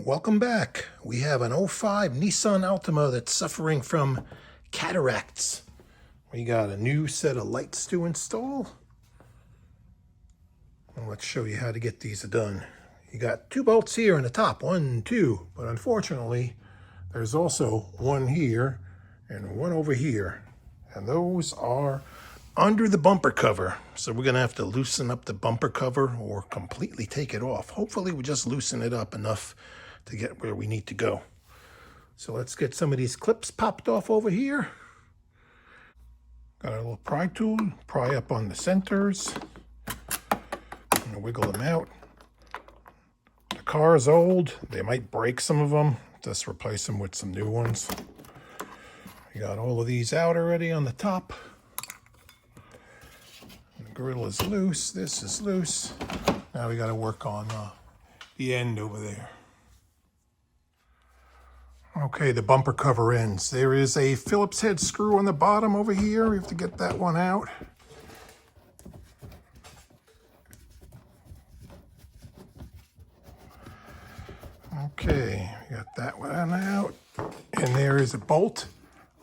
Welcome back. We have an '05 Nissan Altima that's suffering from cataracts. We got a new set of lights to install. And let's show you how to get these done. You got two bolts here in the top, 1, 2, but unfortunately, there's also one here and one over here. And those are under the bumper cover. So we're gonna have to loosen up the bumper cover or completely take it off. Hopefully we just loosen it up enough to get where we need to go. So let's get some of these clips popped off over here. Got a little pry tool, pry up on the centers. And wiggle them out. The car is old. They might break some of them. Just replace them with some new ones. We got all of these out already on the top. The grill is loose. This is loose. Now we got to work on the end over there. Okay, the bumper cover ends. There is a Phillips head screw on the bottom over here. We have to get that one out. Okay, we got that one out. And there is a bolt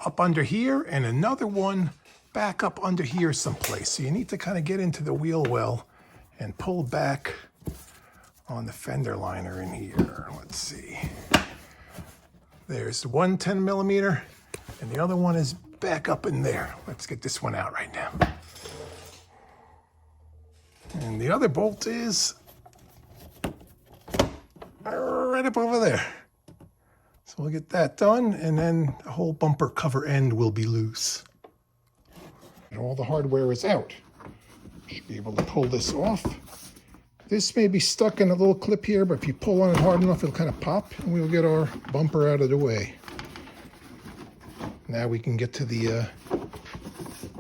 up under here and another one back up under here someplace. So you need to kind of get into the wheel well and pull back on the fender liner in here. Let's see. There's one 10 millimeter and the other one is back up in there. Let's get this one out right now. And the other bolt is right up over there. So we'll get that done and then the whole bumper cover end will be loose. And all the hardware is out. Should be able to pull this off. This may be stuck in a little clip here, but if you pull on it hard enough, it'll kind of pop and we'll get our bumper out of the way. Now we can get to the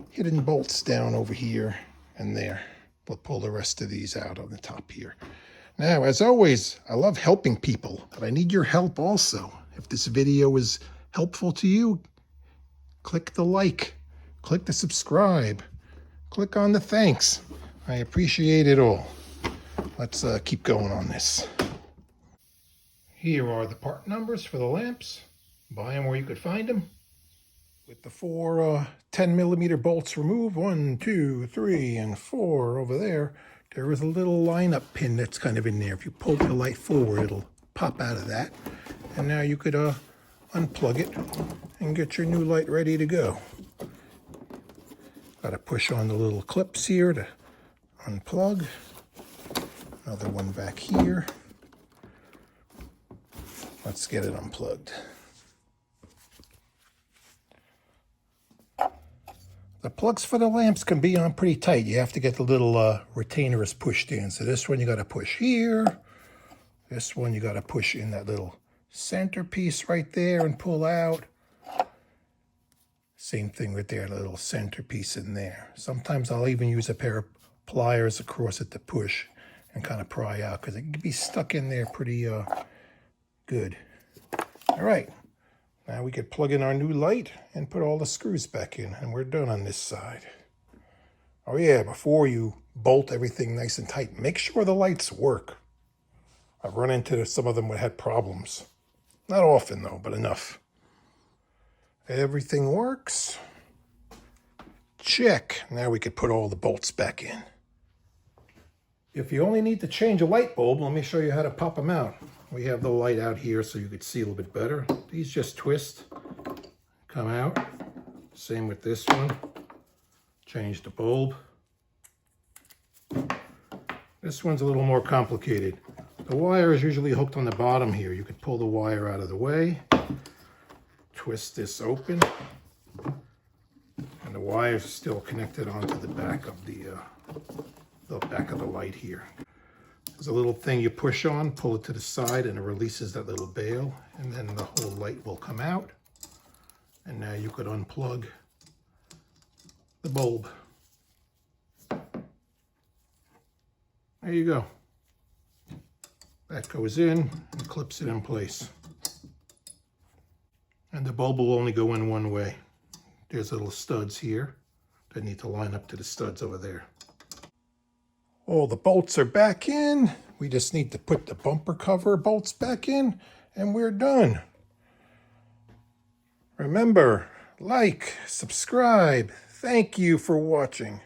hidden bolts down over here and there. We'll pull the rest of these out on the top here. Now, as always, I love helping people, but I need your help also. If this video is helpful to you, click the like, click the subscribe, click on the thanks. I appreciate it all. Let's keep going on this. Here are the part numbers for the lamps. Buy them where you could find them. With the four 10 millimeter bolts removed, 1, 2, 3, and 4 over there, there is a little lineup pin that's kind of in there. If you pull the light forward, it'll pop out of that. And now you could unplug it and get your new light ready to go. Got to push on the little clips here to unplug. Another one back here. Let's get it unplugged. The plugs for the lamps can be on pretty tight. You have to get the little retainers pushed in. So this one you got to push here. This one you got to push in that little centerpiece right there and pull out. Same thing with their little centerpiece in there. Sometimes I'll even use a pair of pliers across it to push and kind of pry out because it can be stuck in there pretty good. All right. Now we could plug in our new light and put all the screws back in, and we're done on this side. Oh yeah, before you bolt everything nice and tight, make sure the lights work. I've run into some of them that had problems. Not often though, but enough. Everything works. Check. Now we could put all the bolts back in. If you only need to change a light bulb, let me show you how to pop them out. We have the light out here so you could see a little bit better. These just twist, come out. Same with this one. Change the bulb. This one's a little more complicated. The wire is usually hooked on the bottom here. You could pull the wire out of the way, twist this open, and the wire is still connected onto the back of the light here. There's a little thing you push on, pull it to the side, and it releases that little bail, and then the whole light will come out. And now you could unplug the bulb. There you go. That goes in and clips it in place. And the bulb will only go in one way. There's little studs here that need to line up to the studs over there. All the bolts are back in. We just need to put the bumper cover bolts back in, and we're done. Remember, like, subscribe. Thank you for watching.